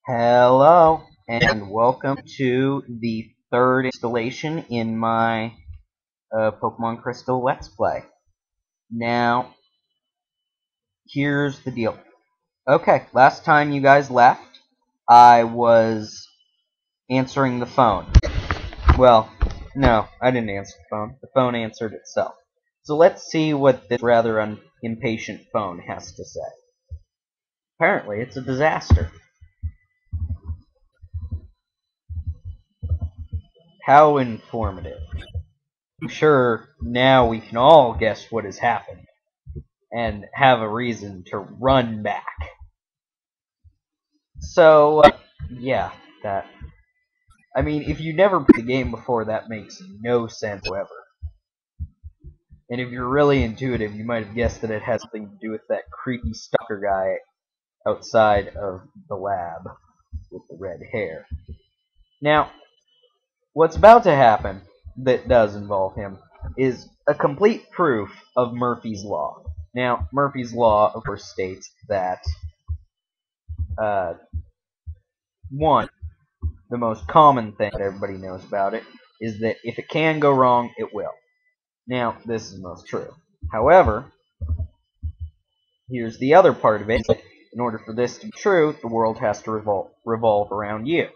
Hello, and welcome to the third installation in my Pokemon Crystal Let's Play. Now, here's the deal. Okay, last time you guys left, I was answering the phone. Well, no, I didn't answer the phone. The phone answered itself. So let's see what this rather impatient phone has to say. Apparently, it's a disaster. How informative. I'm sure now we can all guess what has happened and have a reason to run back. So, yeah, that. I mean, if you never played the game before, that makes no sense whatsoever. And if you're really intuitive, you might have guessed that it has something to do with that creepy stalker guy outside of the lab with the red hair. Now, what's about to happen that does involve him is a complete proof of Murphy's Law. Now, Murphy's Law, of course, states that one, the most common thing that everybody knows about it is that if it can go wrong, it will. Now, this is most true. However, here's the other part of it. In order for this to be true, the world has to revolve around you.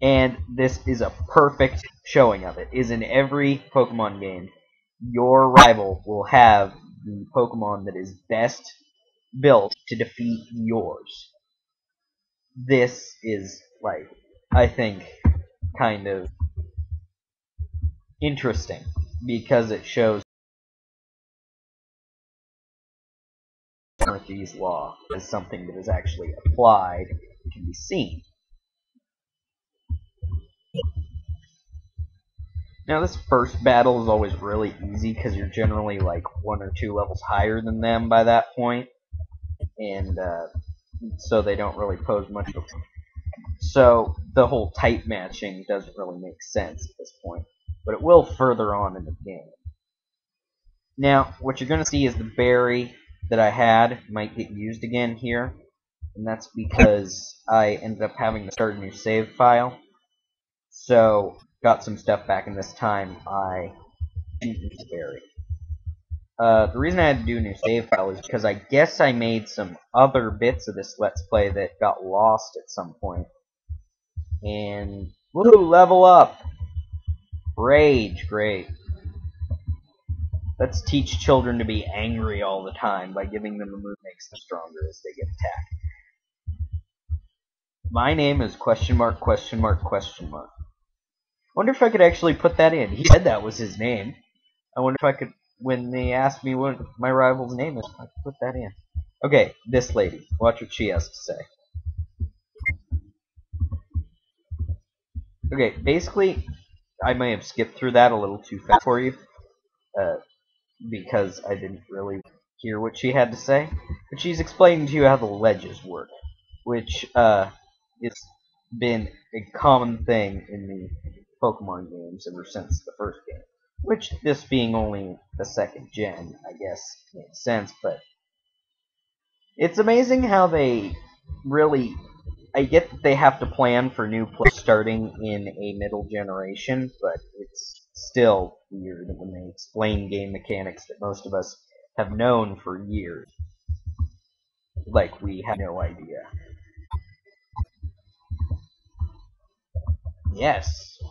And this is a perfect showing of it. Is in every Pokemon game, your rival will have the Pokemon that is best built to defeat yours. This is, like, I think, kind of interesting because it shows Murphy's Law as something that is actually applied and can be seen. Now, this first battle is always really easy because you're generally like 1 or 2 levels higher than them by that point, and so they don't really pose much of a problem. So the whole type matching doesn't really make sense at this point, but it will further on in the game. Now, what you're going to see is the berry that I had might get used again here, and that's because I ended up having to start a new save file. So, got some stuff back, and this time I didn't use the berry. The reason I had to do a new save file is because I guess I made some other bits of this Let's Play that got lost at some point. And, woo, level up! Rage, great. Let's teach children to be angry all the time by giving them a move that makes them stronger as they get attacked. My name is question mark, question mark, question mark. Wonder if I could actually put that in. He said that was his name. I wonder if I could, when they asked me what my rival's name is, I could put that in. Okay, this lady. Watch what she has to say. Okay, basically, I may have skipped through that a little too fast for you, because I didn't really hear what she had to say. But she's explaining to you how the ledges work, which has been a common thing in the Pokemon games ever since the first game. Which, this being only the second gen, I guess makes sense, but it's amazing how they really... I get that they have to plan for new players starting in a middle generation, but it's still weird when they explain game mechanics that most of us have known for years. Like, we have no idea.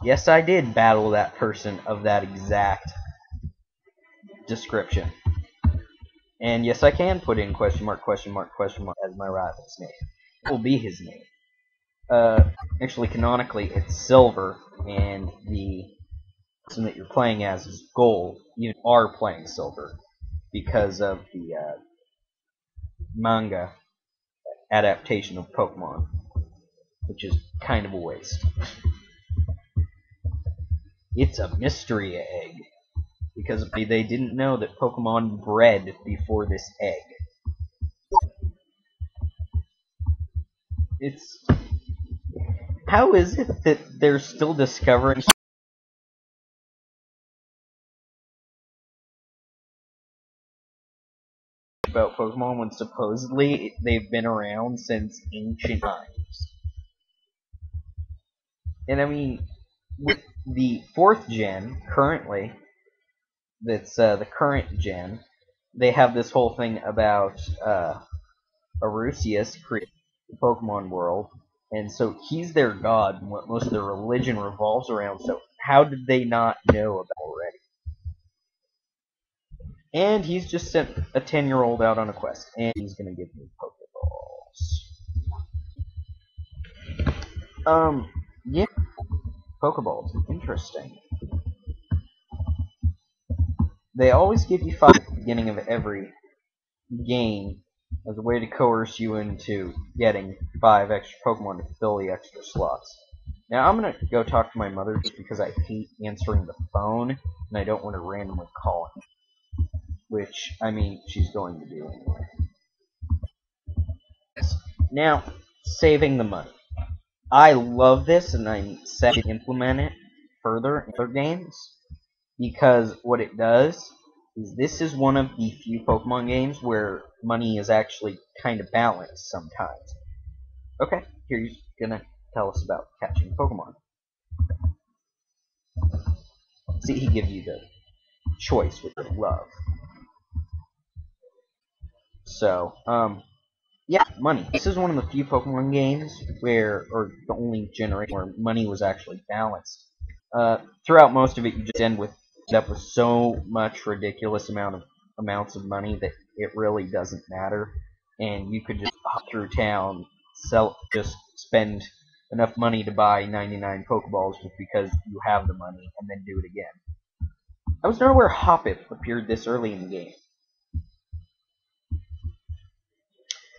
Yes, I did battle that person of that exact description. And yes, I can put in question mark, question mark, question mark as my rival's name. It will be his name. Actually, canonically, it's Silver, and the person that you're playing as is Gold. You are playing Silver because of the manga adaptation of Pokemon, which is kind of a waste. It's a mystery egg, because they didn't know that Pokemon bred before this egg. It's... How is it that they're still discovering about Pokemon when supposedly they've been around since ancient times. And I mean, with the 4th gen, currently, that's the current gen, they have this whole thing about Arusius creating the Pokemon world, and so he's their god, and what most of their religion revolves around, so how did they not know about already? And he's just sent a 10-year-old out on a quest, and he's gonna give me Pokeballs. Yeah, Pokeballs, interesting. They always give you 5 at the beginning of every game as a way to coerce you into getting 5 extra Pokemon to fill the extra slots. Now, I'm going to go talk to my mother just because I hate answering the phone, and I don't want to randomly call her. Which, I mean, she's going to do anyway. Now, saving the money. I love this, and I'm set to implement it further in other games, because what it does is this is one of the few Pokemon games where money is actually kind of balanced sometimes. Okay, here he's gonna tell us about catching Pokemon. See, he gives you the choice, which I love. So, yeah, money. This is one of the few Pokemon games where, or the only generation where money was actually balanced. Throughout most of it, you just end up with so much ridiculous amounts of money that it really doesn't matter, and you could just hop through town, just spend enough money to buy 99 Pokeballs just because you have the money, and then do it again. I was not aware Hoppip appeared this early in the game.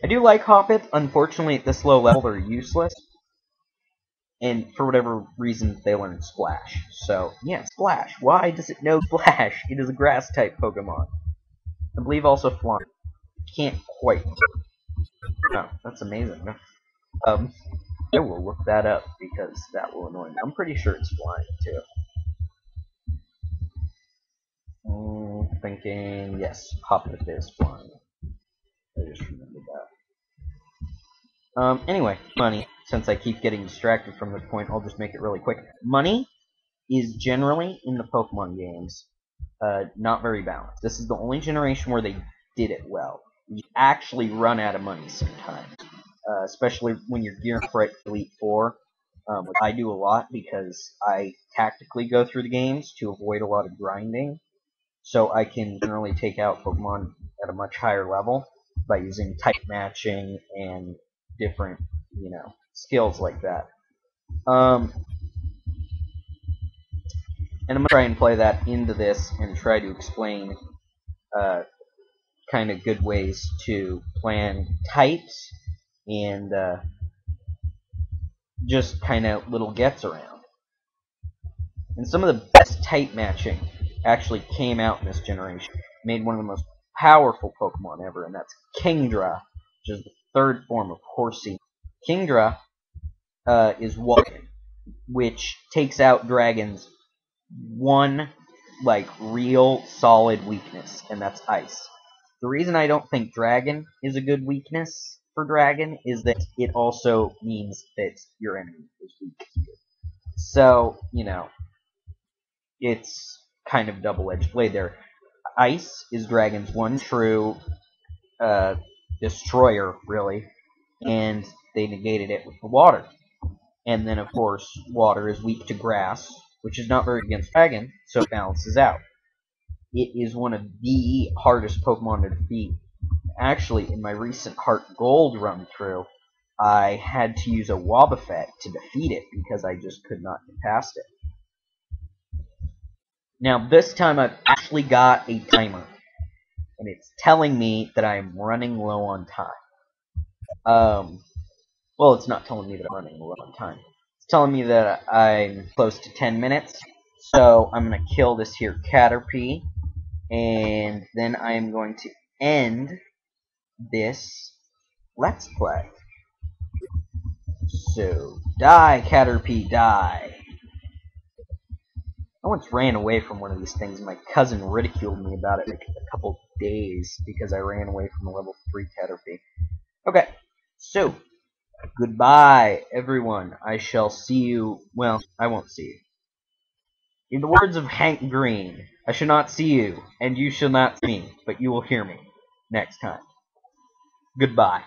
I do like Hoppip. Unfortunately, at this low level, they're useless. And for whatever reason, they learned Splash. So, yeah, Splash. Why does it know Splash? It is a Grass-type Pokemon. I believe also Flying. Can't quite. Oh, that's amazing. I will look that up, because that will annoy me. I'm pretty sure it's Flying, too. Thinking, yes, Hoppip is Flying. I just remembered that. Anyway, money. Since I keep getting distracted from this point, I'll just make it really quick. Money is generally, in the Pokemon games, not very balanced. This is the only generation where they did it well. You actually run out of money sometimes, especially when you're gearing for Elite Four, which I do a lot because I tactically go through the games to avoid a lot of grinding, so I can generally take out Pokemon at a much higher level by using type matching and different, skills like that. And I'm going to try and play that into this and try to explain kind of good ways to plan types and just kind of little gets around. And some of the best type matching actually came out in this generation. Made one of the most powerful Pokemon ever, and that's Kingdra, which is the 3rd form of Horsea. Kingdra is Water, which takes out Dragon's one, real solid weakness, and that's Ice. The reason I don't think Dragon is a good weakness for Dragon is that it also means that your enemy is weak. So, it's kind of double-edged blade there. Ice is Dragon's one true destroyer, really, and they negated it with the Water. And then, of course, Water is weak to Grass, which is not very good against Dragon, so it balances out. It is one of the hardest Pokemon to defeat. Actually, in my recent Heart Gold run-through, I had to use a Wobbuffet to defeat it because I just could not get past it. Now, this time I've actually got a timer, and it's telling me that I'm running low on time. Well, it's not telling me that I'm running low on time. It's telling me that I'm close to 10 minutes, so I'm going to kill this here Caterpie, and then I am going to end this Let's Play. So, die, Caterpie, die. I once ran away from one of these things. My cousin ridiculed me about it like a couple days because I ran away from a level 3 Caterpie. Okay, so goodbye, everyone. I shall see you. Well, I won't see you. In the words of Hank Green, I shall not see you, and you shall not see me, but you will hear me next time. Goodbye.